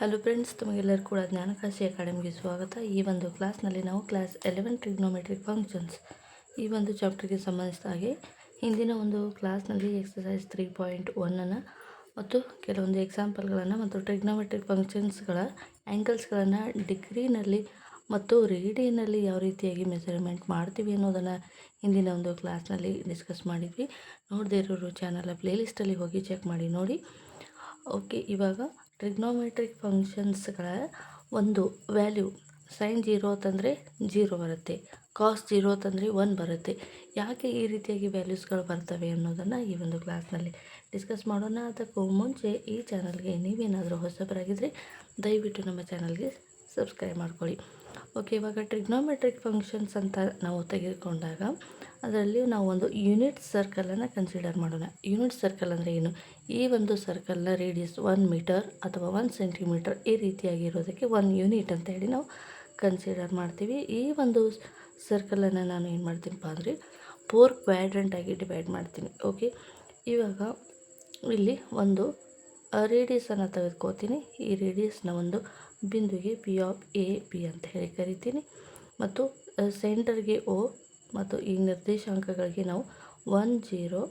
Hello friends, ತಮಗೆಲ್ಲರೂ ಕೂಡ ಜ್ಞಾನಕಾಶಿ ಅಕಾಡೆಮಿಗೆ ಸ್ವಾಗತ. ಈ ಒಂದು ಕ್ಲಾಸ್ನಲ್ಲಿ ನಾವು ಕ್ಲಾಸ್ 11 ಟ್ರಿಗ್ನೋಮೆಟ್ರಿಕ್ ಫಂಕ್ಷನ್ಸ್ ಈ ಒಂದು ಚಾಪ್ಟರ್ಗೆ ಸಂಬಂಧಿಸಿದ ಹಾಗೆ ಹಿಂದಿನ ಒಂದು ಕ್ಲಾಸ್ನಲ್ಲಿ ಎಕ್ಸಸೈಸ್ 3.1 ಮತ್ತು ಕೆಲವೊಂದು ಎಕ್ಸಾಂಪಲ್ಗಳನ್ನು ಮತ್ತು ಟ್ರಿಗ್ನೋಮೆಟ್ರಿಕ್ ಫಂಕ್ಷನ್ಸ್ಗಳ ಆ್ಯಂಗಲ್ಸ್ಗಳನ್ನು ಡಿಗ್ರಿನಲ್ಲಿ ಮತ್ತು ರೇಡಿಯನಲ್ಲಿ ಯಾವ ರೀತಿಯಾಗಿ ಮೆಜರ್ಮೆಂಟ್ ಮಾಡ್ತೀವಿ ಅನ್ನೋದನ್ನು ಹಿಂದಿನ ಒಂದು ಕ್ಲಾಸ್ನಲ್ಲಿ ಡಿಸ್ಕಸ್ ಮಾಡಿದ್ವಿ. ನೋಡದೇ ಇರೋರು ಚಾನಲ್ ಪ್ಲೇಲಿಸ್ಟಲ್ಲಿ ಹೋಗಿ ಚೆಕ್ ಮಾಡಿ ನೋಡಿ. ಓಕೆ, ಇವಾಗ ಟ್ರಿಗ್ನೋಮೆಟ್ರಿಕ್ ಫಂಕ್ಷನ್ಸ್ಗಳ ಒಂದು ವ್ಯಾಲ್ಯೂ ಸೈನ್ 0 ಅಂತಂದರೆ 0 ಬರುತ್ತೆ, ಕಾಸ್ 0 ಅಂತಂದರೆ 1 ಬರುತ್ತೆ. ಯಾಕೆ ಈ ರೀತಿಯಾಗಿ ವ್ಯಾಲ್ಯೂಸ್ಗಳು ಬರ್ತವೆ ಅನ್ನೋದನ್ನು ಈ ಒಂದು ಕ್ಲಾಸ್ನಲ್ಲಿ ಡಿಸ್ಕಸ್ ಮಾಡೋಣ. ಅದಕ್ಕೂ ಮುಂಚೆ ಈ ಚಾನಲ್ಗೆ ನೀವೇನಾದರೂ ಹೊಸಬರಾಗಿದ್ದರೆ ದಯವಿಟ್ಟು ನಮ್ಮ ಚಾನಲ್ಗೆ ಸಬ್ಸ್ಕ್ರೈಬ್ ಮಾಡ್ಕೊಳ್ಳಿ. ಓಕೆ, ಇವಾಗ ಟ್ರಿಗ್ನೋಮೆಟ್ರಿಕ್ ಫಂಕ್ಷನ್ಸ್ ಅಂತ ನಾವು ತೆಗೆದುಕೊಂಡಾಗ ಅದರಲ್ಲಿ ನಾವು ಒಂದು ಯೂನಿಟ್ ಸರ್ಕಲನ್ನು ಕನ್ಸಿಡರ್ ಮಾಡೋಣ. ಯೂನಿಟ್ ಸರ್ಕಲ್ ಅಂದರೆ ಏನು? ಈ ಒಂದು ಸರ್ಕಲ್ನ ರೇಡಿಯಸ್ 1 ಮೀಟರ್ ಅಥವಾ 1 ಸೆಂಟಿಮೀಟರ್ ಈ ರೀತಿಯಾಗಿರೋದಕ್ಕೆ 1 ಯೂನಿಟ್ ಅಂತ ಹೇಳಿ ನಾವು ಕನ್ಸಿಡರ್ ಮಾಡ್ತೀವಿ. ಈ ಒಂದು ಸರ್ಕಲನ್ನು ನಾನು ಏನು ಮಾಡ್ತೀನಪ್ಪ ಅಂದರೆ 4 ಕ್ವಾಡ್ರಂಟಾಗಿ ಡಿವೈಡ್ ಮಾಡ್ತೀನಿ. ಓಕೆ, ಇವಾಗ ಇಲ್ಲಿ ಒಂದು ರೇಡಿಯಸನ್ನು ತೆಗೆದುಕೋತೀನಿ. ಈ ರೇಡಿಯಸ್ನ ಒಂದು ಬಿಂದುಗೆ ಪಿ ಆಫ್ ಎ ಬಿ ಅಂತ ಹೇಳಿ ಕರಿತೀನಿ ಮತ್ತು ಸೆಂಟರ್ಗೆ ಓ ಮತ್ತು ಈ ನಿರ್ದೇಶಾಂಕಗಳಿಗೆ ನಾವು 1 0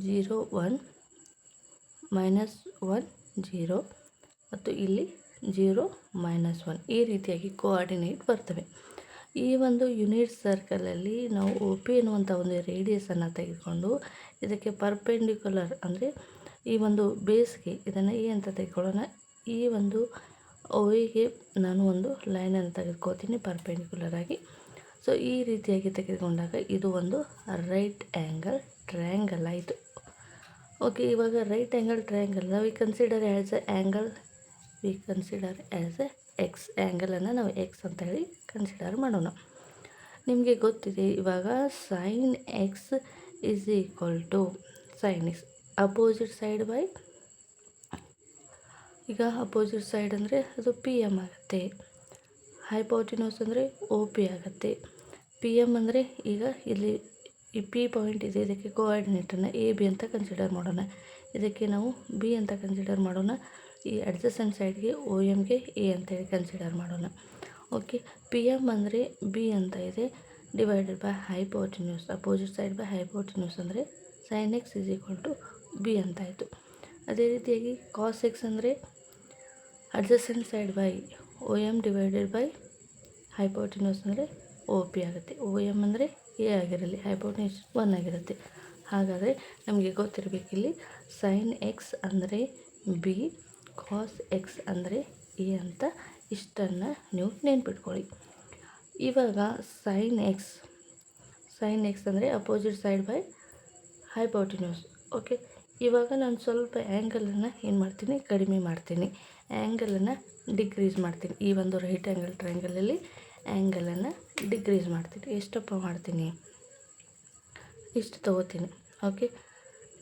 0 1 -1 0 ಮತ್ತು ಇಲ್ಲಿ 0 -1 ಈ ರೀತಿಯಾಗಿ ಕೋಆರ್ಡಿನೇಟ್ ಬರ್ತವೆ. ಈ ಒಂದು ಯೂನಿಟ್ ಸರ್ಕಲಲ್ಲಿ ನಾವು ಒ ಪಿ ಎನ್ನುವಂಥ ಒಂದು ರೇಡಿಯಸನ್ನು ತೆಗೆದುಕೊಂಡು ಇದಕ್ಕೆ ಪರ್ಪೆಂಡಿಕ್ಯುಲರ್ ಅಂದರೆ ಈ ಒಂದು ಬೇಸ್ಗೆ ಇದನ್ನು ಎ ಅಂತ ತೆಗೆದುಕೊಳ್ಳೋಣ. ಈ ಒಂದು ಓವಿಗೆ ನಾನು ಒಂದು ಲೈನನ್ನು ತೆಗೆದುಕೋತೀನಿ ಪರ್ಪೆಂಡಿಕ್ಯುಲರ್ ಆಗಿ. ಸೊ ಈ ರೀತಿಯಾಗಿ ತೆಗೆದುಕೊಂಡಾಗ ಇದು ಒಂದು ರೈಟ್ ಆ್ಯಂಗಲ್ ಟ್ರಯಾಂಗಲ್ ಆಯಿತು. ಓಕೆ, ಇವಾಗ right angle triangle we consider as a angle x ಆ್ಯಂಗಲನ್ನು ನಾವು ಎಕ್ಸ್ ಅಂತ ಹೇಳಿ ಕನ್ಸಿಡರ್ ಮಾಡೋಣ. ನಿಮಗೆ ಗೊತ್ತಿದೆ ಇವಾಗ sine x is equal to sine x opposite side by, ಈಗ ಅಪೋಸಿಟ್ ಸೈಡ್ ಅಂದರೆ ಅದು ಪಿ ಎಮ್ ಆಗುತ್ತೆ, ಹೈಪೋಟಿನೋಸ್ ಅಂದರೆ ಒ ಪಿ ಆಗುತ್ತೆ. ಪಿ ಎಮ್ ಅಂದರೆ ಈಗ ಇಲ್ಲಿ ಈ ಪಿ ಪಾಯಿಂಟ್ ಇದೆ, ಇದಕ್ಕೆ ಕೋಆರ್ಡಿನೇಟನ್ನು ಎ ಬಿ ಅಂತ ಕನ್ಸಿಡರ್ ಮಾಡೋಣ, ಇದಕ್ಕೆ ನಾವು ಬಿ ಅಂತ ಕನ್ಸಿಡರ್ ಮಾಡೋಣ. ಈ ಅಡ್ಜಸೆಂಟ್ ಸೈಡ್ಗೆ ಒ ಎಮ್ಗೆ ಎ ಅಂತೇಳಿ ಕನ್ಸಿಡರ್ ಮಾಡೋಣ. ಓಕೆ, ಪಿ ಎಮ್ ಅಂದರೆ ಬಿ ಅಂತ ಇದೆ divided by hypotenuse, opposite side by hypotenuse ಅಂದರೆ sine x is equal to B ಅಂತಾಯಿತು. ಅದೇ ರೀತಿಯಾಗಿ ಕಾಸ್ ಎಕ್ಸ್ ಅಂದರೆ adjacent side by O M divided by hypotenuse ಅಂದರೆ ಒ ಪಿ ಆಗುತ್ತೆ. ಒ ಎಮ್ ಅಂದರೆ ಎ ಆಗಿರಲಿ, ಹೈಪೋಟಿನ್ಯೂಸ್ 1 ಆಗಿರುತ್ತೆ. ಹಾಗಾದರೆ ನಮಗೆ ಗೊತ್ತಿರಬೇಕಿಲ್ಲಿ ಸೈನ್ ಎಕ್ಸ್ ಅಂದರೆ ಬಿ, ಕಾಸ್ ಎಕ್ಸ್ ಅಂದರೆ ಎ ಅಂತ. ಇಷ್ಟನ್ನು ನೀವು ನೆನ್ಪಿಟ್ಕೊಳ್ಳಿ. ಇವಾಗ ಸೈನ್ ಎಕ್ಸ್ ಅಂದರೆ opposite side by hypotenuse. Okay, ಇವಾಗ ನಾನು ಸ್ವಲ್ಪ ಆ್ಯಂಗಲನ್ನು ಏನು ಮಾಡ್ತೀನಿ, ಕಡಿಮೆ ಮಾಡ್ತೀನಿ, ಆ್ಯಂಗಲನ್ನು ಡಿಕ್ರೀಸ್ ಮಾಡ್ತೀನಿ. ಈ ಒಂದು ರೈಟ್ ಆ್ಯಂಗಲ್ ಟ್ರಯಾಂಗಲಲ್ಲಿ ಆ್ಯಂಗಲನ್ನು ಡಿಕ್ರೀಸ್ ಮಾಡ್ತೀನಿ. ಎಷ್ಟಪ್ಪ ಮಾಡ್ತೀನಿ, ಇಷ್ಟು ತೊಗೋತೀನಿ. ಓಕೆ,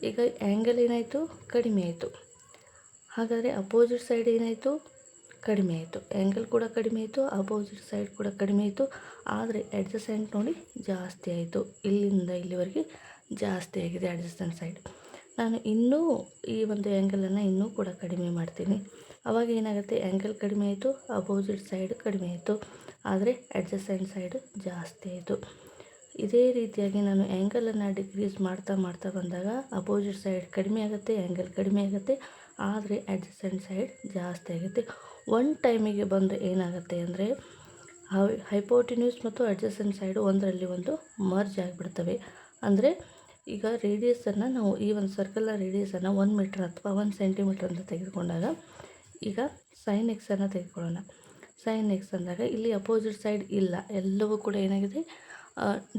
ಈಗ ಆ್ಯಂಗಲ್ ಏನಾಯಿತು, ಕಡಿಮೆ ಆಯಿತು. ಹಾಗಾದರೆ ಅಪೋಸಿಟ್ ಸೈಡ್ ಏನಾಯಿತು, ಕಡಿಮೆ ಆಯಿತು. ಆ್ಯಂಗಲ್ ಕೂಡ ಕಡಿಮೆ ಆಯಿತು, ಅಪೋಸಿಟ್ ಸೈಡ್ ಕೂಡ ಕಡಿಮೆ ಆಯಿತು. ಆದರೆ ಅಡ್ಜಸೆಂಟ್ ನೋಡಿ ಜಾಸ್ತಿ ಆಯಿತು, ಇಲ್ಲಿಂದ ಇಲ್ಲಿವರೆಗೆ ಜಾಸ್ತಿ ಆಗಿದೆ ಅಡ್ಜಸೆಂಟ್ ಸೈಡ್. ನಾನು ಇನ್ನೂ ಈ ಒಂದು ಆ್ಯಂಗಲನ್ನು ಇನ್ನೂ ಕೂಡ ಕಡಿಮೆ ಮಾಡ್ತೀನಿ. ಆವಾಗ ಏನಾಗುತ್ತೆ, ಆ್ಯಂಗಲ್ ಕಡಿಮೆ ಆಯಿತು, ಅಪೋಸಿಟ್ ಸೈಡ್ ಕಡಿಮೆ ಆಯಿತು, ಆದರೆ ಅಡ್ಜಸೆಂಟ್ ಸೈಡ್ ಜಾಸ್ತಿ ಆಯಿತು. ಇದೇ ರೀತಿಯಾಗಿ ನಾನು ಆ್ಯಂಗಲನ್ನು ಡಿಕ್ರೀಸ್ ಮಾಡ್ತಾ ಬಂದಾಗ ಅಪೋಸಿಟ್ ಸೈಡ್ ಕಡಿಮೆ ಆಗುತ್ತೆ, ಆ್ಯಂಗಲ್ ಕಡಿಮೆ ಆಗುತ್ತೆ, ಆದರೆ ಅಡ್ಜಸೆಂಟ್ ಸೈಡ್ ಜಾಸ್ತಿ ಆಗುತ್ತೆ. ಒನ್ ಟೈಮಿಗೆ ಬಂದು ಏನಾಗುತ್ತೆ ಅಂದರೆ ಹೈಪೋಟಿನ್ಯೂಸ್ ಮತ್ತು ಅಡ್ಜಸೆಂಟ್ ಸೈಡು ಒಂದರಲ್ಲಿ ಒಂದು ಮರ್ಜ್ ಆಗಿಬಿಡ್ತವೆ. ಅಂದರೆ ಈಗ ರೇಡಿಯಸನ್ನು ನಾವು ಈ ಒಂದು ಸರ್ಕಲ್ನ ರೇಡಿಯಸನ್ನು 1 ಮೀಟರ್ ಅಥವಾ 1 ಸೆಂಟಿಮೀಟರ್ ಅಂತ ತೆಗೆದುಕೊಂಡಾಗ ಈಗ ಸೈನ್ ಎಕ್ಸನ್ನು ತೆಗೆದುಕೊಳ್ಳೋಣ. ಸೈನ್ ಎಕ್ಸ್ ಅಂದಾಗ ಇಲ್ಲಿ ಅಪೋಸಿಟ್ ಸೈಡ್ ಇಲ್ಲ, ಎಲ್ಲವೂ ಕೂಡ ಏನಾಗಿದೆ,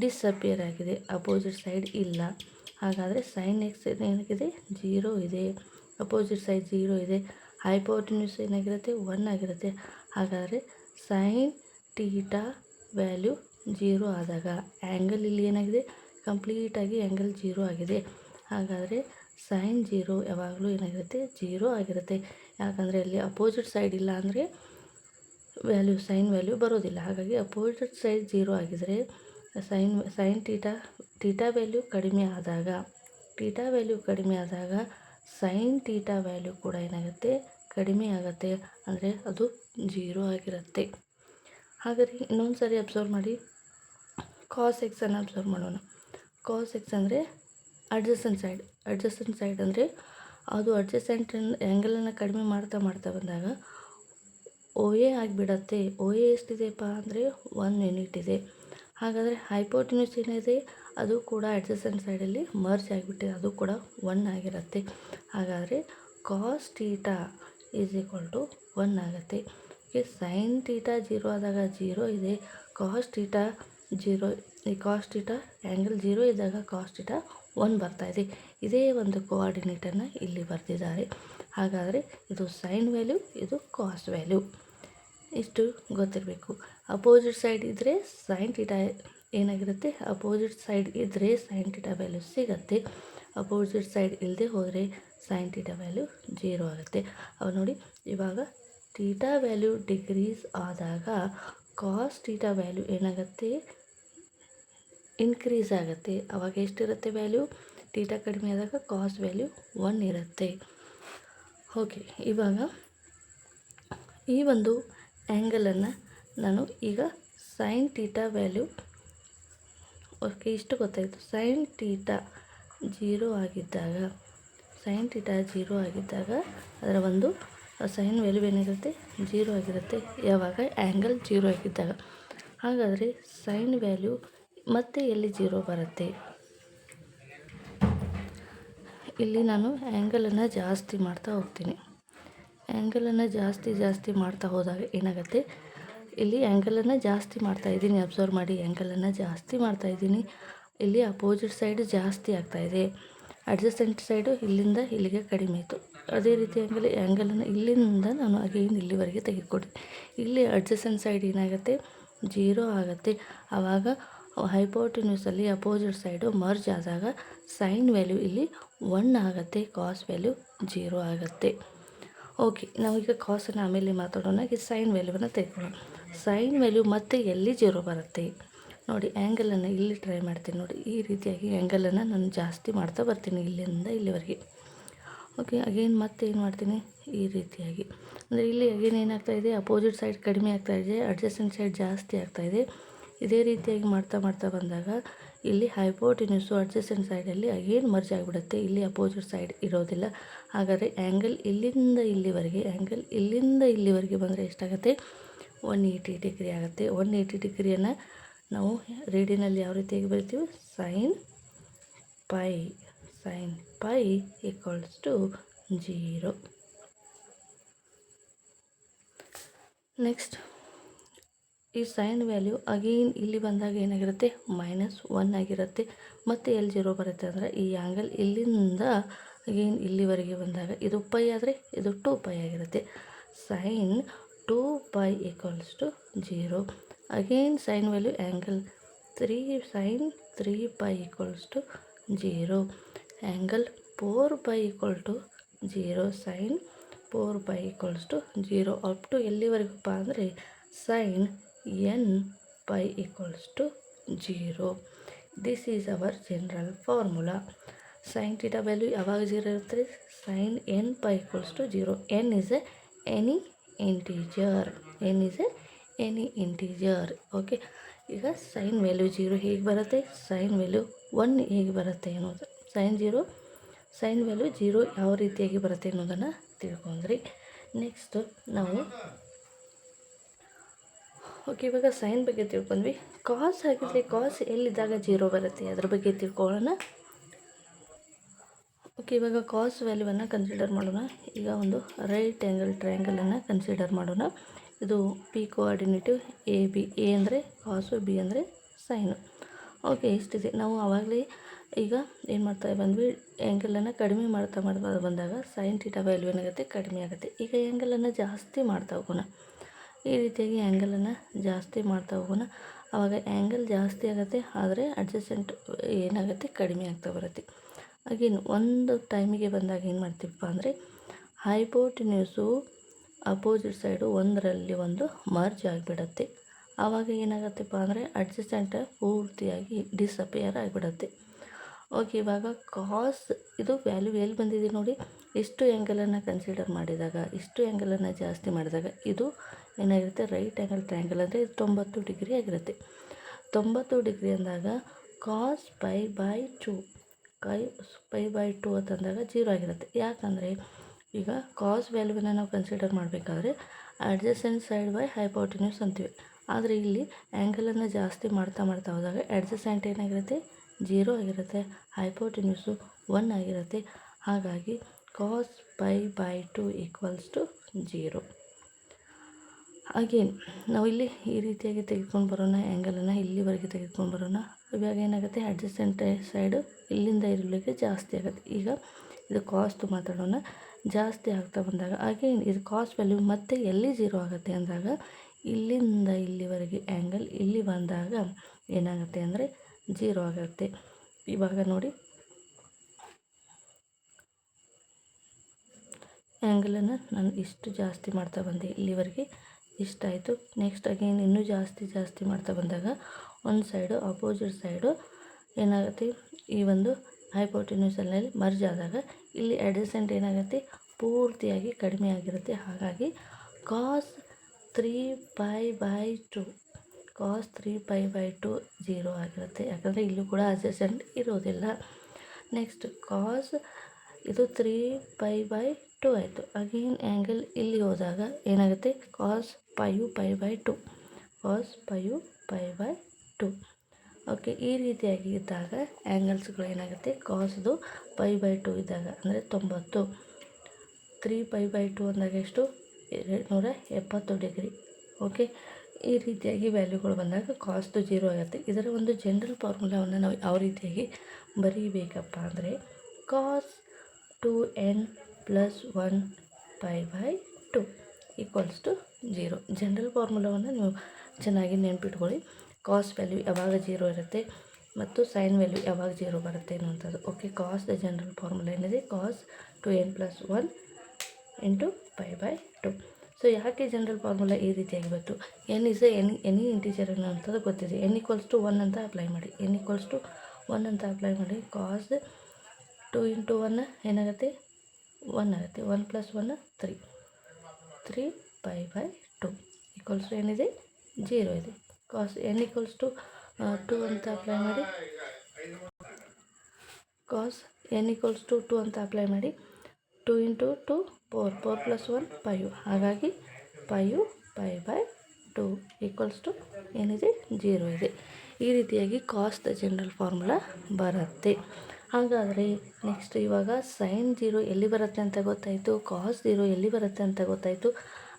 ಡಿಸಪಿಯರ್ ಆಗಿದೆ, ಅಪೋಸಿಟ್ ಸೈಡ್ ಇಲ್ಲ. ಹಾಗಾದರೆ ಸೈನ್ ಎಕ್ಸ್ ಏನಾಗಿದೆ, 0 ಇದೆ, ಅಪೋಸಿಟ್ ಸೈಡ್ 0 ಇದೆ, ಹೈಪೋಟಿನ್ಯೂಸ್ ಏನಾಗಿರುತ್ತೆ, 1 ಆಗಿರುತ್ತೆ. ಹಾಗಾದರೆ ಸೈನ್ ಟೀಟಾ ವ್ಯಾಲ್ಯೂ 0 ಆದಾಗ ಆ್ಯಂಗಲ್ ಇಲ್ಲಿ ಏನಾಗಿದೆ, ಕಂಪ್ಲೀಟಾಗಿ ಆ್ಯಂಗಲ್ 0 ಆಗಿದೆ. ಹಾಗಾದರೆ ಸೈನ್ 0 ಯಾವಾಗಲೂ ಏನಾಗಿರುತ್ತೆ, 0 ಆಗಿರುತ್ತೆ. ಯಾಕಂದರೆ ಅಲ್ಲಿ ಅಪೋಸಿಟ್ ಸೈಡ್ ಇಲ್ಲ ಅಂದರೆ ಸೈನ್ ವ್ಯಾಲ್ಯೂ ಬರೋದಿಲ್ಲ. ಹಾಗಾಗಿ ಅಪೋಸಿಟ್ ಸೈಡ್ 0 ಆಗಿದರೆ ಸೈನ್ ಟೀಟಾ ವ್ಯಾಲ್ಯೂ ಕಡಿಮೆ ಆದಾಗ ಸೈನ್ ಟೀಟಾ ವ್ಯಾಲ್ಯೂ ಕೂಡ ಏನಾಗುತ್ತೆ, ಕಡಿಮೆ ಆಗುತ್ತೆ, ಅಂದರೆ ಅದು 0 ಆಗಿರುತ್ತೆ. ಹಾಗಾದರೆ ಇನ್ನೊಂದು ಸಾರಿ ಅಬ್ಸರ್ವ್ ಮಾಡಿ, ಕಾಸ್ ಎಕ್ಸನ್ನು ಅಬ್ಸರ್ವ್ ಮಾಡೋಣ. ಕಾಸ್ ಎಕ್ಸ್ ಅಂದರೆ ಅಡ್ಜಸೆಂಟ್ ಸೈಡ್ ಅಂದರೆ ಅದು ಅಡ್ಜಸೆಂಟ್ ಆ್ಯಂಗಲನ್ನು ಕಡಿಮೆ ಮಾಡ್ತಾ ಬಂದಾಗ ಓ ಎ ಆಗಿಬಿಡತ್ತೆ. ಓ ಎ ಎಷ್ಟಿದೆಪ್ಪ ಅಂದರೆ 1 ಯೂನಿಟ್ ಇದೆ. ಹಾಗಾದರೆ ಹೈಪೋಟಿನ್ಯೂಸ್ ಏನಿದೆ ಅದು ಕೂಡ ಅಡ್ಜಸೆಂಟ್ ಸೈಡಲ್ಲಿ ಮರ್ಜ್ ಆಗಿಬಿಟ್ಟಿದೆ, ಅದು ಕೂಡ 1 ಆಗಿರುತ್ತೆ. ಹಾಗಾದರೆ cos theta is equal to 1 ಆಗುತ್ತೆ. ಸೈನ್ ಥೀಟಾ 0 ಆದಾಗ 0 ಇದೆ, ಕಾಸ್ ಥೀಟಾ 0, ಈ ಕಾಸ್ ಥೀಟಾ ಆ್ಯಂಗಲ್ 0 ಇದ್ದಾಗ ಕಾಸ್ ಥೀಟಾ 1 ಬರ್ತಾಯಿದೆ. ಇದೇ ಒಂದು ಕೋಆರ್ಡಿನೇಟನ್ನು ಇಲ್ಲಿ ಬರೆದಿದ್ದಾರೆ. ಹಾಗಾದರೆ ಇದು ಸೈನ್ ವ್ಯಾಲ್ಯೂ, ಇದು ಕಾಸ್ ವ್ಯಾಲ್ಯೂ, ಇಷ್ಟು ಗೊತ್ತಿರಬೇಕು. ಅಪೋಸಿಟ್ ಸೈಡ್ ಇದ್ದರೆ ಸೈನ್ ಥೀಟಾ ಏನಾಗಿರುತ್ತೆ, ಅಪೋಸಿಟ್ ಸೈಡ್ ಇದ್ದರೆ ಸೈನ್ ಥೀಟಾ ವ್ಯಾಲ್ಯೂ ಸಿಗುತ್ತೆ. ಅಪೋಸಿಟ್ ಸೈಡ್ ಇಲ್ಲದೆ ಹೋದರೆ ಸೈನ್ ಥೀಟಾ ವ್ಯಾಲ್ಯೂ 0 ಆಗುತ್ತೆ. ಅವು ನೋಡಿ, ಇವಾಗ ಥೀಟಾ ವ್ಯಾಲ್ಯೂ ಡಿಕ್ರೀಸ್ ಆದಾಗ ಕಾಸ್ ಥೀಟಾ ವ್ಯಾಲ್ಯೂ ಏನಾಗುತ್ತೆ, ಇನ್ಕ್ರೀಸ್ ಆಗುತ್ತೆ. ಅವಾಗ ಎಷ್ಟಿರುತ್ತೆ ವ್ಯಾಲ್ಯೂ, ಥೀಟಾ ಕಡಿಮೆ ಆದಾಗ ಕಾಸ್ ವ್ಯಾಲ್ಯೂ 1 ಇರುತ್ತೆ. ಓಕೆ, ಇವಾಗ ಈ ಒಂದು ಆ್ಯಂಗಲನ್ನು ನಾನು ಈಗ ಸೈನ್ ಥೀಟಾ ವ್ಯಾಲ್ಯೂ, ಓಕೆ ಇಷ್ಟು ಗೊತ್ತಾಯಿತು. ಸೈನ್ ಥೀಟಾ 0 ಆಗಿದ್ದಾಗ ಅದರ ಒಂದು ಸೈನ್ ವ್ಯಾಲ್ಯೂ ಏನಿರುತ್ತೆ 0 ಆಗಿರುತ್ತೆ. ಯಾವಾಗ ಆ್ಯಂಗಲ್ 0 ಆಗಿದ್ದಾಗ. ಹಾಗಾದರೆ ಸೈನ್ ವ್ಯಾಲ್ಯೂ ಮತ್ತೆ ಎಲ್ಲಿ 0 ಬರುತ್ತೆ, ಇಲ್ಲಿ ನಾನು ಆ್ಯಂಗಲನ್ನು ಜಾಸ್ತಿ ಮಾಡ್ತಾ ಹೋಗ್ತೀನಿ. ಆ್ಯಂಗಲನ್ನು ಜಾಸ್ತಿ ಮಾಡ್ತಾ ಹೋದಾಗ ಏನಾಗುತ್ತೆ, ಇಲ್ಲಿ ಆ್ಯಂಗಲನ್ನು ಜಾಸ್ತಿ ಮಾಡ್ತಾಯಿದ್ದೀನಿ, ಅಬ್ಸರ್ವ್ ಮಾಡಿ, ಆ್ಯಂಗಲನ್ನು ಜಾಸ್ತಿ ಮಾಡ್ತಾಯಿದ್ದೀನಿ. ಇಲ್ಲಿ ಅಪೋಸಿಟ್ ಸೈಡ್ ಜಾಸ್ತಿ ಆಗ್ತಾಯಿದೆ, ಅಡ್ಜಸೆಂಟ್ ಸೈಡು ಇಲ್ಲಿಂದ ಇಲ್ಲಿಗೆ ಕಡಿಮೆ ಆಯಿತು. ಅದೇ ರೀತಿ ಆ್ಯಂಗಲನ್ನು ಇಲ್ಲಿಂದ ನಾನು ಅಗೇನ್ ಇಲ್ಲಿವರೆಗೆ ತೆಗೆದುಕೊಡ್ತೀನಿ. ಇಲ್ಲಿ ಅಡ್ಜಸೆಂಟ್ ಸೈಡ್ ಏನಾಗುತ್ತೆ 0 ಆಗುತ್ತೆ. ಆವಾಗ ಹೈಪೋಟೆನ್ಯೂಸಲ್ಲಿ ಅಪೋಸಿಟ್ ಸೈಡು ಮರ್ಜ್ ಆದಾಗ ಸೈನ್ ವ್ಯಾಲ್ಯೂ ಇಲ್ಲಿ 1 ಆಗುತ್ತೆ, ಕಾಸ್ ವ್ಯಾಲ್ಯೂ 0 ಆಗುತ್ತೆ. ಓಕೆ, ನಾವೀಗ ಕಾಸನ್ನು ಆಮೇಲೆ ಮಾತಾಡೋಣ. ಈಗ ಸೈನ್ ವ್ಯಾಲ್ಯೂವನ್ನು ತೆಗೆದುಕೊಳ್ಳೋಣ. ಸೈನ್ ವ್ಯಾಲ್ಯೂ ಮತ್ತೆ ಎಲ್ಲಿ 0 ಬರುತ್ತೆ ನೋಡಿ, ಆ್ಯಂಗಲನ್ನು ಇಲ್ಲಿ ಟ್ರೈ ಮಾಡ್ತೀನಿ ನೋಡಿ. ಈ ರೀತಿಯಾಗಿ ಆ್ಯಂಗಲನ್ನು ನಾನು ಜಾಸ್ತಿ ಮಾಡ್ತಾ ಬರ್ತೀನಿ ಇಲ್ಲಿಂದ ಇಲ್ಲಿವರೆಗೆ. ಓಕೆ, ಅಗೇನ್ ಮತ್ತೆ ಏನು ಮಾಡ್ತೀನಿ, ಈ ರೀತಿಯಾಗಿ. ಅಂದರೆ ಇಲ್ಲಿ ಅಗೇನ್ ಏನಾಗ್ತಾಯಿದೆ, ಅಪೋಸಿಟ್ ಸೈಡ್ ಕಡಿಮೆ ಆಗ್ತಾಯಿದೆ, ಅಡ್ಜಸೆಂಟ್ ಸೈಡ್ ಜಾಸ್ತಿ ಆಗ್ತಾಯಿದೆ. ಇದೇ ರೀತಿಯಾಗಿ ಮಾಡ್ತಾ ಬಂದಾಗ ಇಲ್ಲಿ ಹೈಪೋಟೆನ್ಯೂಸು ಅಡ್ಜಸೆಂಟ್ ಸೈಡಲ್ಲಿ ಅಗೇನ್ ಮರ್ಜ್ ಆಗಿಬಿಡುತ್ತೆ, ಇಲ್ಲಿ ಅಪೋಸಿಟ್ ಸೈಡ್ ಇರೋದಿಲ್ಲ. ಹಾಗಾದರೆ ಆ್ಯಂಗಲ್ ಇಲ್ಲಿಂದ ಇಲ್ಲಿವರೆಗೆ ಬಂದರೆ ಎಷ್ಟಾಗುತ್ತೆ, 180 ಡಿಗ್ರಿ ಆಗುತ್ತೆ. 180 ಡಿಗ್ರಿಯನ್ನು ನಾವು ರೇಡಿಯನಲ್ಲಿ ಯಾವ ರೀತಿಯಾಗಿ ಬರಿತೀವಿ, sine pi equals to 0. Next ಈ ಸೈನ್ ವ್ಯಾಲ್ಯೂ ಅಗೇನ್ ಇಲ್ಲಿ ಬಂದಾಗ ಏನಾಗಿರುತ್ತೆ, -1 ಆಗಿರುತ್ತೆ. ಮತ್ತು ಎಲ್ಲಿ 0 ಬರುತ್ತೆ ಅಂದರೆ ಈ ಆ್ಯಂಗಲ್ ಇಲ್ಲಿಂದ ಅಗೇನ್ ಇಲ್ಲಿವರೆಗೆ ಬಂದಾಗ ಇದು ಪೈ ಆದರೆ ಇದು 2π ಆಗಿರುತ್ತೆ. Sine 2π equals to 0. Again sine value angle sine 3π equals to 0. Angle 4π equal to 0. Sine 4π equals to 0 up to ಎಲ್ಲಿವರೆಗಪ್ಪ ಅಂದರೆ sine nπ equals to 0. This is our general formula. Sine theta value ಯಾವಾಗ 0 ಇರುತ್ತೆ, sine nπ equals to 0. n is any integer. Okay, ಈಗ sine value 0 ಹೇಗೆ ಬರುತ್ತೆ, sign value 1 ಹೇಗೆ ಬರುತ್ತೆ ಅನ್ನೋದು, ಸೈನ್ ವ್ಯಾಲ್ಯೂ 0 ಯಾವ ರೀತಿಯಾಗಿ ಬರುತ್ತೆ ಅನ್ನೋದನ್ನು ತಿಳ್ಕೊಂಡ್ರಿ. ನೆಕ್ಸ್ಟ್ ನಾವು ಓಕೆ, ಇವಾಗ ಸೈನ್ ಬಗ್ಗೆ ತಿಳ್ಕೊಂಡ್ವಿ. ಕಾಸ್ ಆಗಿದ್ರೆ ಕಾಸ್ ಎಲ್ಲಿದ್ದಾಗ 0 ಬರುತ್ತೆ ಅದ್ರ ಬಗ್ಗೆ ತಿಳ್ಕೊಳ್ಳೋಣ. ಓಕೆ, ಇವಾಗ ಕಾಸ್ ವ್ಯಾಲ್ಯೂವನ್ನು ಕನ್ಸಿಡರ್ ಮಾಡೋಣ. ಈಗ ಒಂದು ರೈಟ್ ಆ್ಯಂಗಲ್ ಟ್ರಯಾಂಗಲನ್ನು ಕನ್ಸಿಡರ್ ಮಾಡೋಣ. ಇದು ಪಿ ಕೋಆರ್ಡಿನೇಟಿವ್ ಎ ಅಂದರೆ ಕಾಸು, ಬಿ ಅಂದರೆ ಸೈನು. ಓಕೆ, ಇಷ್ಟಿದೆ. ನಾವು ಆವಾಗಲೇ ಈಗ ಏನು ಮಾಡ್ತಾ ಬಂದ್ವಿ, ಆ್ಯಂಗಲನ್ನು ಕಡಿಮೆ ಮಾಡ್ತಾ ಬಂದಾಗ ಸೈನ್ ಥೀಟಾ ವ್ಯಾಲ್ಯೂ ಏನಾಗುತ್ತೆ, ಕಡಿಮೆ ಆಗುತ್ತೆ. ಈಗ ಆ್ಯಂಗಲನ್ನು ಜಾಸ್ತಿ ಮಾಡ್ತಾ ಹೋಗೋಣ. ಈ ರೀತಿಯಾಗಿ ಆ್ಯಂಗಲನ್ನು ಜಾಸ್ತಿ ಮಾಡ್ತಾ ಹೋಗೋಣ. ಆವಾಗ ಆ್ಯಂಗಲ್ ಜಾಸ್ತಿ ಆಗುತ್ತೆ, ಆದರೆ ಅಡ್ಜಸೆಂಟ್ ಏನಾಗುತ್ತೆ, ಕಡಿಮೆ ಆಗ್ತಾ ಬರುತ್ತೆ. ಅಗೇನ್ ಒಂದು ಟೈಮಿಗೆ ಬಂದಾಗ ಏನು ಮಾಡ್ತೀವಪ್ಪ ಅಂದರೆ ಹೈಪೋಟೆನ್ಯೂಸು ಅಪೋಸಿಟ್ ಸೈಡು ಒಂದರಲ್ಲಿ ಒಂದು ಮರ್ಜ್ ಆಗಿಬಿಡುತ್ತೆ. ಆವಾಗ ಏನಾಗುತ್ತಪ್ಪ ಅಂದರೆ ಅಡ್ಜಸೆಂಟ್ ಪೂರ್ತಿಯಾಗಿ ಡಿಸಪಿಯರ್ ಆಗಿಬಿಡುತ್ತೆ. ಓಕೆ, ಇವಾಗ ಕಾಸ್ ಇದು ವ್ಯಾಲ್ಯೂ ಎಲ್ಲಿ ಬಂದಿದೆ ನೋಡಿ, ಇಷ್ಟು ಆ್ಯಂಗಲನ್ನು ಕನ್ಸಿಡರ್ ಮಾಡಿದಾಗ, ಇಷ್ಟು ಆ್ಯಂಗಲನ್ನು ಜಾಸ್ತಿ ಮಾಡಿದಾಗ ಇದು ಏನಾಗಿರುತ್ತೆ, ರೈಟ್ ಆ್ಯಂಗಲ್ ಟ್ರಯಾಂಗಲ್ ಅಂದರೆ ಇದು 90 ಡಿಗ್ರಿ ಆಗಿರುತ್ತೆ. 90 ಡಿಗ್ರಿ ಅಂದಾಗ ಕಾಸ್ π/2 π/2 ಅಂತಂದಾಗ 0 ಆಗಿರುತ್ತೆ. ಯಾಕಂದರೆ ಈಗ ಕಾಸ್ ವ್ಯಾಲ್ಯೂವನ್ನು ನಾವು ಕನ್ಸಿಡರ್ ಮಾಡಬೇಕಾದ್ರೆ ಅಡ್ಜಸೆಂಟ್ ಸೈಡ್ ಬೈ ಹೈಪೋಟೆನ್ಯೂಸ್ ಅಂತೀವಿ. ಆದರೆ ಇಲ್ಲಿ ಆ್ಯಂಗಲನ್ನು ಜಾಸ್ತಿ ಮಾಡ್ತಾ ಹೋದಾಗ ಅಡ್ಜಸೆಂಟ್ ಏನಾಗಿರುತ್ತೆ, 0 ಆಗಿರುತ್ತೆ, ಹೈಪೋಟೆನ್ಯೂಸು 1 ಆಗಿರುತ್ತೆ. ಹಾಗಾಗಿ ಕಾಸ್ π/2 = 0. ಅಗೇನ್ ನಾವು ಇಲ್ಲಿ ಈ ರೀತಿಯಾಗಿ ತೆಗೆದುಕೊಂಡು ಬರೋಣ, ಆ್ಯಂಗಲನ್ನು ಇಲ್ಲಿವರೆಗೆ ತೆಗೆದುಕೊಂಡು ಬರೋಣ. ಇವಾಗ ಏನಾಗುತ್ತೆ, ಅಡ್ಜಸೆಂಟ್ ಸೈಡು ಇಲ್ಲಿಂದ ಇರಲಿಕ್ಕೆ ಜಾಸ್ತಿ ಆಗುತ್ತೆ. ಈಗ ಇದು ಕಾಸ್ದು ಮಾತಾಡೋಣ. ಜಾಸ್ತಿ ಆಗ್ತಾ ಬಂದಾಗ ಅಗೇನ್ ಇದು ಕಾಸ್ ವ್ಯಾಲ್ಯೂ ಮತ್ತೆ ಎಲ್ಲಿ 0 ಆಗುತ್ತೆ ಅಂದಾಗ ಇಲ್ಲಿಂದ ಇಲ್ಲಿವರೆಗೆ ಆ್ಯಂಗಲ್ ಇಲ್ಲಿ ಬಂದಾಗ ಏನಾಗುತ್ತೆ ಅಂದರೆ 0 ಆಗುತ್ತೆ. ಇವಾಗ ನೋಡಿ, ಆ್ಯಂಗಲನ್ನು ನಾನು ಇಷ್ಟು ಜಾಸ್ತಿ ಮಾಡ್ತಾ ಬಂದೆ, ಇಲ್ಲಿವರೆಗೆ ಇಷ್ಟಾಯಿತು. ನೆಕ್ಸ್ಟ್ ಅಗೇನ್ ಇನ್ನೂ ಜಾಸ್ತಿ ಮಾಡ್ತಾ ಬಂದಾಗ ಒಂದು ಸೈಡು ಅಪೋಸಿಟ್ ಸೈಡು ಏನಾಗುತ್ತೆ, ಈ ಒಂದು ಹೈಪೋಟೆನ್ಯೂಸಲ್ಲಿ ಮರ್ಜ್ ಆದಾಗ ಇಲ್ಲಿ ಅಡ್ಜಸೆಂಟ್ ಏನಾಗುತ್ತೆ, ಪೂರ್ತಿಯಾಗಿ ಕಡಿಮೆ ಆಗಿರುತ್ತೆ. ಹಾಗಾಗಿ ಕಾಸ್ 3π/2 0 ಆಗಿರುತ್ತೆ. ಯಾಕಂದರೆ ಇಲ್ಲೂ ಕೂಡ ಅಡ್ಜಸೆಂಟ್ ಇರೋದಿಲ್ಲ. ನೆಕ್ಸ್ಟ್ ಕಾಸ್ ಇದು 3π/2 ಆಯಿತು. ಅಗೇನ್ ಆ್ಯಂಗಲ್ ಇಲ್ಲಿ ಹೋದಾಗ ಏನಾಗುತ್ತೆ, ಕಾಸ್ πu/2 ಓಕೆ. ಈ ರೀತಿಯಾಗಿ ಇದ್ದಾಗ ಆ್ಯಂಗಲ್ಸ್ಗಳು ಏನಾಗುತ್ತೆ, ಕಾಸ್ದು π/2 ಇದ್ದಾಗ ಅಂದರೆ 90, 3π/2 ಅಂದಾಗ ಎಷ್ಟು, 270 ಡಿಗ್ರಿ. ಓಕೆ. ಈ ರೀತಿಯಾಗಿ ವ್ಯಾಲ್ಯೂಗಳು ಬಂದಾಗ ಕಾಸ್ದು 0 ಆಗುತ್ತೆ. ಇದರ ಒಂದು ಜನರಲ್ ಫಾರ್ಮುಲಾವನ್ನು ನಾವು ಯಾವ ರೀತಿಯಾಗಿ ಬರೀಬೇಕಪ್ಪ ಅಂದರೆ ಕಾಸ್ 2n + 1 π/2 = 0. ಜನರಲ್ ಫಾರ್ಮುಲಾವನ್ನು ನೀವು ಚೆನ್ನಾಗಿ ನೆನ್ಪಿಟ್ಕೊಳ್ಳಿ. ಕಾಸ್ ವ್ಯಾಲ್ಯೂ ಯಾವಾಗ 0 ಇರುತ್ತೆ ಮತ್ತು ಸೈನ್ ವ್ಯಾಲ್ಯೂ ಯಾವಾಗ 0 ಬರುತ್ತೆ ಅನ್ನುವಂಥದ್ದು. ಓಕೆ. ಕಾಸ್ದ ಜನರಲ್ ಫಾರ್ಮುಲಾ ಏನಿದೆ, ಕಾಸ್ 2n + 1 × π/2. ಸೊ ಯಾಕೆ ಜನರಲ್ ಫಾರ್ಮುಲಾ ಈ ರೀತಿಯಾಗಿ ಬಂತು, n ಇಸ್ ಎನಿ ಇಂಟೀಜರ್ ಅನ್ನೋಂಥದ್ದು ಗೊತ್ತಿದೆ. n = 1 ಅಂತ ಅಪ್ಲೈ ಮಾಡಿ, ಕಾಸ್ 2 × 1 ಏನಾಗುತ್ತೆ, 1 ಆಗುತ್ತೆ. 1 + 1 3π/2 ಏನಿದೆ, 0 ಇದೆ. ಕಾಸ್ n = 2 ಅಂತ ಅಪ್ಲೈ ಮಾಡಿ, ಕಾಸ್ n = 2 ಅಂತ ಅಪ್ಲೈ ಮಾಡಿ. 2 × 2 4 + 1 5. ಹಾಗಾಗಿ πu/2 ಏನಿದೆ, 0 ಇದೆ. ಈ ರೀತಿಯಾಗಿ ಕಾಸ್ದ ಜನರಲ್ ಫಾರ್ಮುಲಾ ಬರುತ್ತೆ. ಹಾಗಾದರೆ ನೆಕ್ಸ್ಟ್ ಇವಾಗ ಸೈನ್ 0 ಎಲ್ಲಿ ಬರುತ್ತೆ ಅಂತ ಗೊತ್ತಾಯಿತು, ಕಾಸ್ 0 ಎಲ್ಲಿ ಬರುತ್ತೆ ಅಂತ ಗೊತ್ತಾಯಿತು.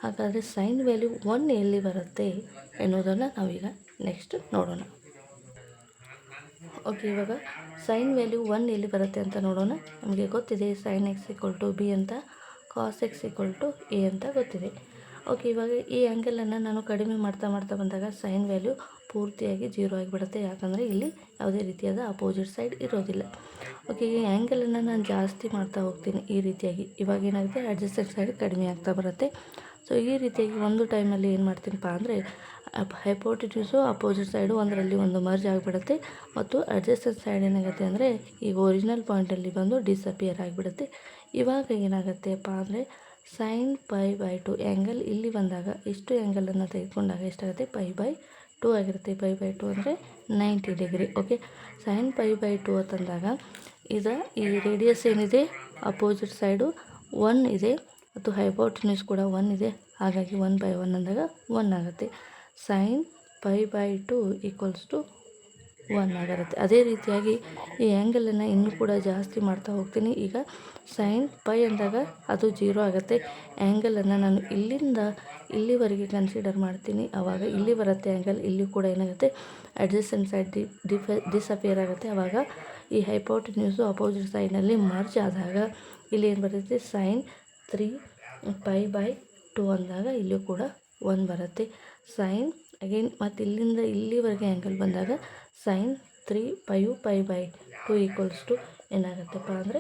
ಹಾಗಾದರೆ ಸೈನ್ ವ್ಯಾಲ್ಯೂ 1 ಎಲ್ಲಿ ಬರುತ್ತೆ ಎನ್ನುವುದನ್ನು ನಾವೀಗ ನೆಕ್ಸ್ಟ್ ನೋಡೋಣ. ಓಕೆ. ಇವಾಗ ಸೈನ್ ವ್ಯಾಲ್ಯೂ 1 ಎಲ್ಲಿ ಬರುತ್ತೆ ಅಂತ ನೋಡೋಣ. ನಮಗೆ ಗೊತ್ತಿದೆ sin x = b ಅಂತ, ಕಾಸ್ x = a ಅಂತ ಗೊತ್ತಿದೆ. ಓಕೆ. ಇವಾಗ ಈ ಆ್ಯಂಗಲನ್ನು ನಾನು ಕಡಿಮೆ ಮಾಡ್ತಾ ಬಂದಾಗ ಸೈನ್ ವ್ಯಾಲ್ಯೂ ಪೂರ್ತಿಯಾಗಿ 0 ಆಗಿಬಿಡುತ್ತೆ. ಯಾಕಂದರೆ ಇಲ್ಲಿ ಯಾವುದೇ ರೀತಿಯಾದ ಅಪೋಸಿಟ್ ಸೈಡ್ ಇರೋದಿಲ್ಲ. ಓಕೆ. ಈ ಆ್ಯಂಗಲನ್ನು ನಾನು ಜಾಸ್ತಿ ಮಾಡ್ತಾ ಹೋಗ್ತೀನಿ ಈ ರೀತಿಯಾಗಿ. ಇವಾಗ ಏನಾಗುತ್ತೆ, ಅಡ್ಜಸೆಂಟ್ ಸೈಡ್ ಕಡಿಮೆ ಆಗ್ತಾ ಬರುತ್ತೆ. ಸೊ ಈ ರೀತಿಯಾಗಿ ಒಂದು ಟೈಮಲ್ಲಿ ಏನು ಮಾಡ್ತೀನಪ್ಪ ಅಂದರೆ ಹೈಪೋಟೆನ್ಯೂಸು ಅಪೋಸಿಟ್ ಸೈಡು ಒಂದರಲ್ಲಿ ಒಂದು ಮರ್ಜ್ ಆಗಿಬಿಡುತ್ತೆ ಮತ್ತು ಅಡ್ಜಸೆಂಟ್ ಸೈಡ್ ಏನಾಗುತ್ತೆ ಅಂದರೆ ಈಗ ಒರಿಜಿನಲ್ ಪಾಯಿಂಟಲ್ಲಿ ಬಂದು ಡಿಸಪಿಯರ್ ಆಗಿಬಿಡುತ್ತೆ. ಇವಾಗ ಏನಾಗುತ್ತೆಪ್ಪ ಅಂದರೆ ಸೈನ್ π/2 ಆ್ಯಂಗಲ್ ಇಲ್ಲಿ ಬಂದಾಗ ಇಷ್ಟು ಆ್ಯಂಗಲನ್ನು ತೆಗೆದುಕೊಂಡಾಗ ಎಷ್ಟಾಗುತ್ತೆ, π/2 ಆಗಿರುತ್ತೆ. π/2 ಅಂದರೆ 90 ಡಿಗ್ರಿ. ಓಕೆ. ಸೈನ್ π/2 ಅಂತಂದಾಗ ಈ ರೇಡಿಯಸ್ ಏನಿದೆ ಅಪೋಸಿಟ್ ಸೈಡು 1 ಇದೆ ಮತ್ತು ಹೈಪೋಟೆನ್ಯೂಸ್ ಕೂಡ 1 ಇದೆ. ಹಾಗಾಗಿ 1/1 ಅಂದಾಗ 1 ಆಗುತ್ತೆ. ಸೈನ್ π/2 = 1 ಆಗಿರುತ್ತೆ. ಅದೇ ರೀತಿಯಾಗಿ ಈ ಆ್ಯಂಗಲನ್ನು ಇನ್ನೂ ಕೂಡ ಜಾಸ್ತಿ ಮಾಡ್ತಾ ಹೋಗ್ತೀನಿ. ಈಗ ಸೈನ್ π ಅಂದಾಗ ಅದು 0 ಆಗುತ್ತೆ. ಆ್ಯಂಗಲನ್ನು ನಾನು ಇಲ್ಲಿಂದ ಇಲ್ಲಿವರೆಗೆ ಕನ್ಸಿಡರ್ ಮಾಡ್ತೀನಿ. ಆವಾಗ ಇಲ್ಲಿ ಬರುತ್ತೆ ಆ್ಯಂಗಲ್, ಇಲ್ಲಿ ಕೂಡ ಏನಾಗುತ್ತೆ, ಅಡ್ಜಸೆಂಟ್ ಸೈಡ್ ಡಿಸಪಿಯರ್ ಆಗುತ್ತೆ. ಆವಾಗ ಈ ಹೈಪೋಟೆನ್ಯೂಸು ಅಪೋಸಿಟ್ ಸೈಡ್ನಲ್ಲಿ ಮರ್ಜ್ ಆದಾಗ ಇಲ್ಲಿ ಏನು ಬರುತ್ತೆ, ಸೈನ್ 3π/2 ಅಂದಾಗ ಇಲ್ಲೂ ಕೂಡ 1 ಬರುತ್ತೆ. ಸೈನ್ ಅಗೇನ್ ಮತ್ತು ಇಲ್ಲಿಂದ ಇಲ್ಲಿವರೆಗೆ ಆ್ಯಂಗಲ್ ಬಂದಾಗ ಸೈನ್ 3πu/2 ಏನಾಗುತ್ತಪ್ಪ ಅಂದರೆ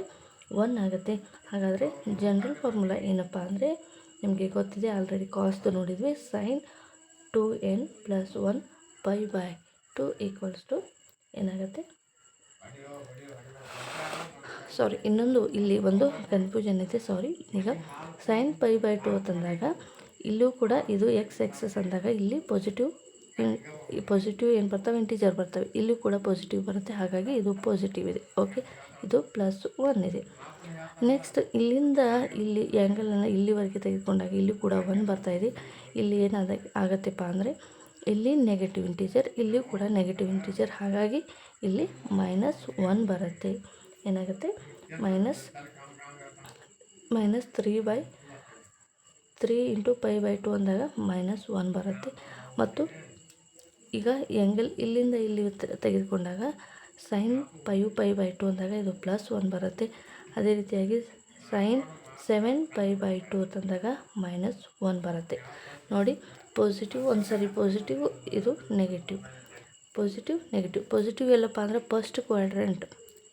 1 ಆಗುತ್ತೆ. ಹಾಗಾದರೆ ಜನರಲ್ ಫಾರ್ಮುಲಾ ಏನಪ್ಪ ಅಂದರೆ ನಿಮಗೆ ಗೊತ್ತಿದೆ, ಆಲ್ರೆಡಿ ಕಾಸ್ದು ನೋಡಿದ್ವಿ. ಸೈನ್ 2n + 1 π/2 ಏನಾಗುತ್ತೆ, ಇನ್ನೊಂದು ಇಲ್ಲಿ ಒಂದು ಕನ್ಫ್ಯೂಷನ್ ಇದೆ, ಈಗ ಸೈನ್ π/2 ಅಂತಂದಾಗ ಇಲ್ಲೂ ಕೂಡ ಇದು ಎಕ್ಸಸ್ ಅಂದಾಗ ಇಲ್ಲಿ ಪಾಸಿಟಿವ್ ಏನು ಬರ್ತವೆ, ಇಂಟೀಜರ್ ಬರ್ತವೆ. ಇಲ್ಲೂ ಕೂಡ ಪಾಸಿಟಿವ್ ಬರುತ್ತೆ, ಹಾಗಾಗಿ ಇದು ಪಾಸಿಟಿವ್ ಇದೆ. ಓಕೆ, ಇದು +1 ಇದೆ. ನೆಕ್ಸ್ಟ್ ಇಲ್ಲಿಂದ ಇಲ್ಲಿ ಆ್ಯಂಗಲನ್ನು ಇಲ್ಲಿವರೆಗೆ ತೆಗೆದುಕೊಂಡಾಗ ಇಲ್ಲಿ ಕೂಡ 1 ಬರ್ತಾಯಿದೆ. ಇಲ್ಲಿ ಆಗತ್ತಪ್ಪ ಅಂದರೆ ಇಲ್ಲಿ ನೆಗೆಟಿವ್ ಇಂಟೀಜರ್, ಇಲ್ಲಿಯೂ ಕೂಡ ನೆಗೆಟಿವ್ ಇಂಟೀಜರ್, ಹಾಗಾಗಿ ಇಲ್ಲಿ -1 ಬರುತ್ತೆ. ಏನಾಗುತ್ತೆ, -3 × π/2 ಅಂದಾಗ -1 ಬರುತ್ತೆ. ಮತ್ತು ಈಗ ಆ್ಯಂಗಲ್ ಇಲ್ಲಿಂದ ಇಲ್ಲಿ ತೆಗೆದುಕೊಂಡಾಗ ಸೈನ್ π/2 ಅಂದಾಗ ಇದು +1 ಬರುತ್ತೆ. ಅದೇ ರೀತಿಯಾಗಿ ಸೈನ್ 7π/2 ತಂದಾಗ -1 ಬರುತ್ತೆ. ನೋಡಿ, ಪಾಸಿಟಿವ್ ಒಂದು ಸರಿ ಪಾಸಿಟಿವ್, ಇದು ನೆಗೆಟಿವ್, ಪಾಸಿಟಿವ್ ಎಲ್ಲಪ್ಪ ಅಂದರೆ ಫಸ್ಟ್ ಕ್ವಾಡ್ರೆಂಟ್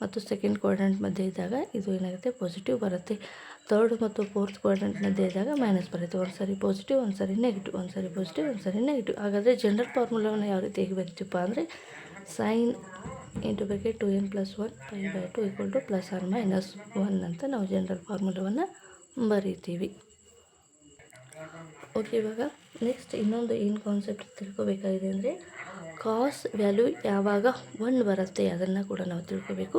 ಮತ್ತು ಸೆಕೆಂಡ್ ಕ್ವಾಡ್ರೆಂಟ್ ಮಧ್ಯೆ ಇದ್ದಾಗ ಇದು ಏನಾಗುತ್ತೆ, ಪಾಸಿಟಿವ್ ಬರುತ್ತೆ. ಥರ್ಡ್ ಮತ್ತು ಫೋರ್ತ್ ಕ್ವಾಡ್ರೆಂಟ್ ಮಧ್ಯೆ ಇದ್ದಾಗ ಮೈನಸ್ ಬರುತ್ತೆ. ಒಂದು ಸರಿ ಪಾಸಿಟಿವ್, ಒಂದು ಸರಿ ನೆಗೆಟಿವ್, ಒಂದು ಸರಿ ಪಾಸಿಟಿವ್, ಒಂದು ಸರಿ ನೆಗೆಟಿವ್. ಹಾಗಾದರೆ ಜನರಲ್ ಫಾರ್ಮುಲಾವನ್ನು ಯಾವ ರೀತಿ ಬರೀತೀವಪ್ಪ ಅಂದರೆ ಸೈನ್ × 2n + 1 π/2 = ±1 ಅಂತ ನಾವು ಜನರಲ್ ಫಾರ್ಮುಲಾವನ್ನು ಬರೀತೀವಿ. ಓಕೆ, ಇವಾಗ ನೆಕ್ಸ್ಟ್ ಇನ್ನೊಂದು ಏನು ಕಾನ್ಸೆಪ್ಟ್ ತಿಳ್ಕೊಬೇಕಾಗಿದೆ ಅಂದರೆ ಕಾಸ್ ವ್ಯಾಲ್ಯೂ ಯಾವಾಗ 1 ಬರುತ್ತೆ ಅದನ್ನು ಕೂಡ ನಾವು ತಿಳ್ಕೊಬೇಕು.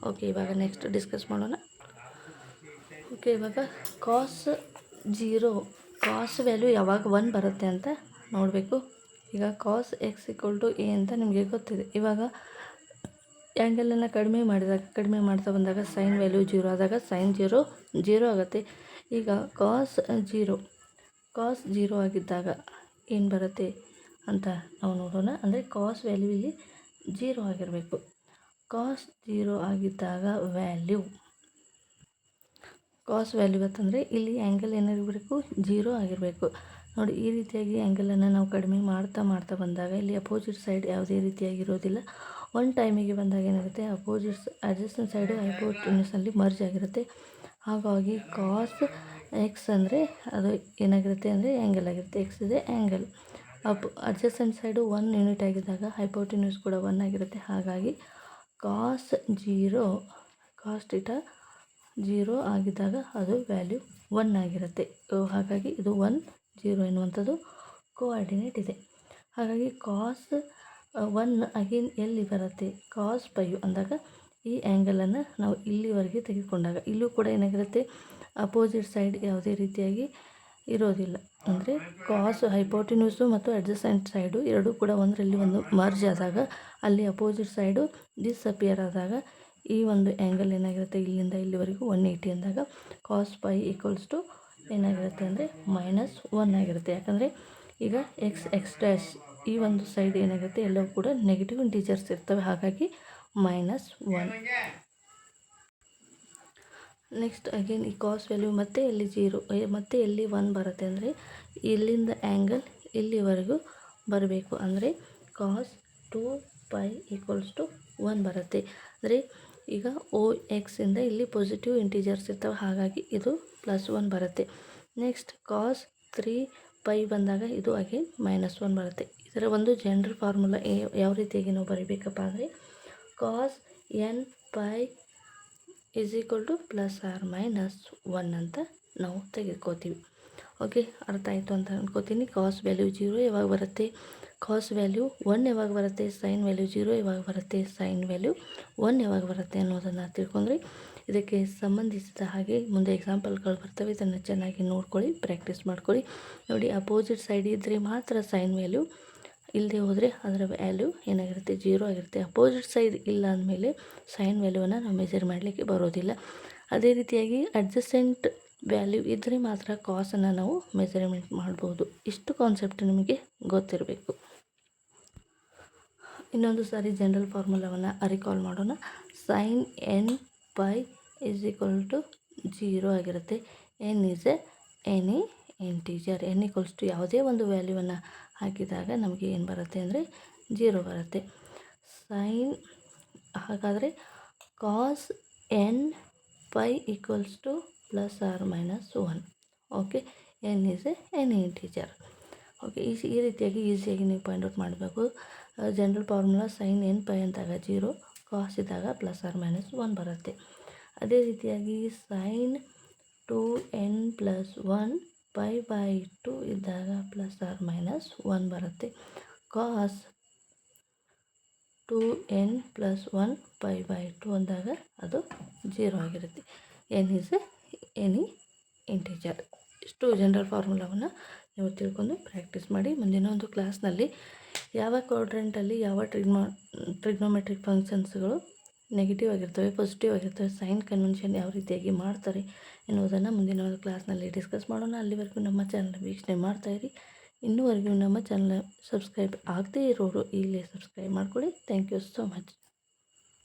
ಓಕೆ, ಇವಾಗ ನೆಕ್ಸ್ಟ್ ಡಿಸ್ಕಸ್ ಮಾಡೋಣ. ಓಕೆ, ಇವಾಗ ಕಾಸ್ ವ್ಯಾಲ್ಯೂ ಯಾವಾಗ 1 ಬರುತ್ತೆ ಅಂತ ನೋಡಬೇಕು. ಈಗ ಕಾಸ್ x = a ಅಂತ ನಿಮಗೆ ಗೊತ್ತಿದೆ. ಇವಾಗ ಆ್ಯಂಗಲನ್ನು ಕಡಿಮೆ ಮಾಡ್ತಾ ಬಂದಾಗ ಸೈನ್ ವ್ಯಾಲ್ಯೂ 0 ಆದಾಗ ಸೈನ್ 0 ಆಗುತ್ತೆ. ಈಗ ಕಾಸ್ 0 ಆಗಿದ್ದಾಗ ಏನು ಬರುತ್ತೆ ಅಂತ ನಾವು ನೋಡೋಣ. ಅಂದರೆ ಕಾಸ್ ವ್ಯಾಲ್ಯೂ ಇಲ್ಲಿ 0 ಆಗಿರಬೇಕು. ಕಾಸ್ 0 ಆಗಿದ್ದಾಗ ಕಾಸ್ ವ್ಯಾಲ್ಯೂ ಅಂತಂದರೆ ಇಲ್ಲಿ ಆ್ಯಂಗಲ್ ಏನಾಗಿರಬೇಕು, 0 ಆಗಿರಬೇಕು. ನೋಡಿ, ಈ ರೀತಿಯಾಗಿ ಆ್ಯಂಗಲನ್ನು ನಾವು ಕಡಿಮೆ ಮಾಡ್ತಾ ಬಂದಾಗ ಇಲ್ಲಿ ಅಪೋಸಿಟ್ ಸೈಡ್ ಯಾವುದೇ ರೀತಿಯಾಗಿರೋದಿಲ್ಲ. ಒನ್ ಟೈಮಿಗೆ ಬಂದಾಗ ಏನಾಗುತ್ತೆ, ಅಡ್ಜಸ್ಟೆಂಟ್ ಸೈಡು ಹೈಪೋಟೆನ್ಯೂಸಲ್ಲಿ ಮರ್ಜ್ ಆಗಿರುತ್ತೆ. ಹಾಗಾಗಿ ಕಾಸ್ x ಅಂದರೆ ಅದು ಏನಾಗಿರುತ್ತೆ ಅಂದರೆ ಆ್ಯಂಗಲ್ ಆಗಿರುತ್ತೆ. x ಇದೆ ಆ್ಯಂಗಲ್. ಅಡ್ಜಸ್ಟೆಂಟ್ ಸೈಡು 1 ಯೂನಿಟ್ ಆಗಿದ್ದಾಗ ಹೈಪೋಟೆನ್ಯೂಸ್ ಕೂಡ 1 ಆಗಿರುತ್ತೆ. ಹಾಗಾಗಿ ಕಾಸ್ θ 0 ಆಗಿದ್ದಾಗ ಅದು ವ್ಯಾಲ್ಯೂ 1 ಆಗಿರುತ್ತೆ. ಹಾಗಾಗಿ ಇದು 1 0 ಎನ್ನುವಂಥದ್ದು ಕೋಆರ್ಡಿನೇಟ್ ಇದೆ. ಹಾಗಾಗಿ ಕಾಸ್ 1 ಅಗೇನ್ ಎಲ್ಲಿ ಬರುತ್ತೆ, ಕಾಸ್ π ಅಂದಾಗ ಈ ಆ್ಯಂಗಲನ್ನು ನಾವು ಇಲ್ಲಿವರೆಗೆ ತೆಗೆದುಕೊಂಡಾಗ ಇಲ್ಲೂ ಕೂಡ ಏನಾಗಿರುತ್ತೆ, ಅಪೋಸಿಟ್ ಸೈಡ್ ಯಾವುದೇ ರೀತಿಯಾಗಿ ಇರೋದಿಲ್ಲ. ಅಂದರೆ ಕಾಸ್ ಹೈಪೋಟೆನ್ಯೂಸು ಮತ್ತು ಅಡ್ಜಸೆಂಟ್ ಸೈಡು ಎರಡೂ ಕೂಡ ಒಂದರಲ್ಲಿ ಒಂದು ಮರ್ಜ್ ಆದಾಗ ಅಲ್ಲಿ ಅಪೋಸಿಟ್ ಸೈಡು ಡಿಸಪಿಯರ್ ಆದಾಗ ಈ ಒಂದು ಆ್ಯಂಗಲ್ ಏನಾಗಿರುತ್ತೆ, ಇಲ್ಲಿಂದ ಇಲ್ಲಿವರೆಗೂ 180 ಅಂದಾಗ ಕಾಸ್ π = ಏನಾಗಿರುತ್ತೆ ಅಂದರೆ -1 ಆಗಿರುತ್ತೆ. ಯಾಕಂದರೆ ಈಗ x' ಈ ಒಂದು ಸೈಡ್ ಏನಾಗುತ್ತೆ, ಎಲ್ಲವೂ ಕೂಡ ನೆಗೆಟಿವ್ ಇಂಟೀಜರ್ಸ್ ಇರ್ತವೆ. ಹಾಗಾಗಿ -1. ನೆಕ್ಸ್ಟ್ ಅಗೇನ್ ಈ ಕಾಸ್ ವ್ಯಾಲ್ಯೂ ಮತ್ತೆ ಎಲ್ಲಿ 0 ಮತ್ತೆ ಎಲ್ಲಿ 1 ಬರುತ್ತೆ ಅಂದರೆ ಇಲ್ಲಿಂದ ಆ್ಯಂಗಲ್ ಇಲ್ಲಿವರೆಗೂ ಬರಬೇಕು. ಅಂದರೆ ಕಾಸ್ 2π = 1 ಬರುತ್ತೆ. ಅಂದರೆ ಈಗ OX ಇಂದ ಇಲ್ಲಿ ಪಾಸಿಟಿವ್ ಇಂಟೀಜರ್ಸ್ ಇರ್ತವೆ, ಹಾಗಾಗಿ ಇದು +1 ಬರುತ್ತೆ. ನೆಕ್ಸ್ಟ್ ಕಾಸ್ 3π ಬಂದಾಗ ಇದು ಅಗೇನ್ -1 ಬರುತ್ತೆ. ಇದರ ಒಂದು ಜನರಲ್ ಫಾರ್ಮುಲಾ ಯಾವ ರೀತಿಯಾಗಿ ನಾವು ಬರೀಬೇಕಪ್ಪ ಅಂದರೆ ಕಾಸ್ nπ = ±1 ಅಂತ ನಾವು ತೆಗೆದುಕೋತೀವಿ. ಓಕೆ, ಅರ್ಥ ಆಯಿತು ಅಂತ ಅಂದ್ಕೋತೀನಿ. ಕಾಸ್ ವ್ಯಾಲ್ಯೂ 0 ಯಾವಾಗ ಬರುತ್ತೆ, ಕಾಸ್ ವ್ಯಾಲ್ಯೂ 1 ಯಾವಾಗ ಬರುತ್ತೆ, ಸೈನ್ ವ್ಯಾಲ್ಯೂ 0 ಯಾವಾಗ ಬರುತ್ತೆ, ಸೈನ್ ವ್ಯಾಲ್ಯೂ 1 ಯಾವಾಗ ಬರುತ್ತೆ ಅನ್ನೋದನ್ನು ತಿಳ್ಕೊಂಡ್ರೆ ಇದಕ್ಕೆ ಸಂಬಂಧಿಸಿದ ಹಾಗೆ ಮುಂದೆ ಎಕ್ಸಾಂಪಲ್ಗಳು ಬರ್ತವೆ. ಇದನ್ನು ಚೆನ್ನಾಗಿ ನೋಡ್ಕೊಳ್ಳಿ, ಪ್ರಾಕ್ಟೀಸ್ ಮಾಡ್ಕೊಳ್ಳಿ. ನೋಡಿ, ಅಪೋಸಿಟ್ ಸೈಡ್ ಇದ್ದರೆ ಮಾತ್ರ ಸೈನ್ ವ್ಯಾಲ್ಯೂ, ಇಲ್ಲದೆ ಹೋದರೆ ಅದರ ವ್ಯಾಲ್ಯೂ ಏನಾಗಿರುತ್ತೆ, 0 ಆಗಿರುತ್ತೆ. ಅಪೋಸಿಟ್ ಸೈಡ್ ಇಲ್ಲ ಅಂದಮೇಲೆ ಸೈನ್ ವ್ಯಾಲ್ಯೂವನ್ನು ನಾವು ಮೆಜರ್ ಮಾಡಲಿಕ್ಕೆ ಬರೋದಿಲ್ಲ. ಅದೇ ರೀತಿಯಾಗಿ ಅಡ್ಜಸೆಂಟ್ ವ್ಯಾಲ್ಯೂ ಇದ್ದರೆ ಮಾತ್ರ ಕಾಸನ್ನು ನಾವು ಮೆಜರ್ಮೆಂಟ್ ಮಾಡ್ಬೋದು. ಇಷ್ಟು ಕಾನ್ಸೆಪ್ಟ್ ನಿಮಗೆ ಗೊತ್ತಿರಬೇಕು. ಇನ್ನೊಂದು ಸಾರಿ ಜನರಲ್ ಫಾರ್ಮುಲಾವನ್ನು ರಿಕಾಲ್ ಮಾಡೋಣ. ಸೈನ್ nπ = 0 ಆಗಿರುತ್ತೆ. n is any integer. n = ಯಾವುದೇ ಒಂದು ವ್ಯಾಲ್ಯೂವನ್ನು ಹಾಕಿದಾಗ ನಮಗೆ ಏನು ಬರುತ್ತೆ ಅಂದರೆ 0 ಬರುತ್ತೆ. ಹಾಗಾದರೆ ಕಾಸ್ nπ = ±1. Okay, n is any integer. Okay, ಈ ರೀತಿಯಾಗಿ ಈಸಿಯಾಗಿ ನೀವು ಪಾಯಿಂಟ್ ಔಟ್ ಮಾಡಬೇಕು. ಜನರಲ್ ಫಾರ್ಮುಲಾ ಸೈನ್ nπ ಅಂದಾಗ 0, ಕಾಸ್ ಇದ್ದಾಗ ±1 ಬರುತ್ತೆ. ಅದೇ ರೀತಿಯಾಗಿ ಸೈನ್ 2n+1 π/2 ಇದ್ದಾಗ +or ಬರುತ್ತೆ. ಕಾಸ್ 2n+1 π/2 ಅಂದಾಗ ಅದು 0 ಆಗಿರುತ್ತೆ. n is any integer. ಇಷ್ಟು ಜನರಲ್ ಫಾರ್ಮುಲಾವನ್ನು ನೀವು ತಿಳ್ಕೊಂಡು ಪ್ರಾಕ್ಟೀಸ್ ಮಾಡಿ. ಮುಂದಿನ ಒಂದು ಕ್ಲಾಸ್ನಲ್ಲಿ ಯಾವ ಕ್ವಾಡ್ರೆಂಟಲ್ಲಿ ಯಾವ ಟ್ರಿಗ್ನೋಮೆಟ್ರಿಕ್ ಫಂಕ್ಷನ್ಸ್ಗಳು ನೆಗೆಟಿವ್ ಆಗಿರ್ತವೆ, ಪಾಸಿಟಿವ್ ಆಗಿರ್ತವೆ, ಸೈನ್ ಕನ್ವೆನ್ಷನ್ ಯಾವ ರೀತಿಯಾಗಿ ಮಾಡ್ತಾರೆ ಎನ್ನುವುದನ್ನು ಮುಂದಿನ ಒಂದು ಕ್ಲಾಸ್ನಲ್ಲಿ ಡಿಸ್ಕಸ್ ಮಾಡೋಣ. ಅಲ್ಲಿವರೆಗೂ ನಮ್ಮ ಚಾನಲ್ ವೀಕ್ಷಣೆ ಮಾಡ್ತಾಯಿರಿ. ಇನ್ನೂವರೆಗೂ ನಮ್ಮ ಚಾನಲ್ ಸಬ್ಸ್ಕ್ರೈಬ್ ಆಗದೇ ಇರೋರು ಈಗಲೇ ಸಬ್ಸ್ಕ್ರೈಬ್ ಮಾಡ್ಕೊಳ್ಳಿ. Thank you so much.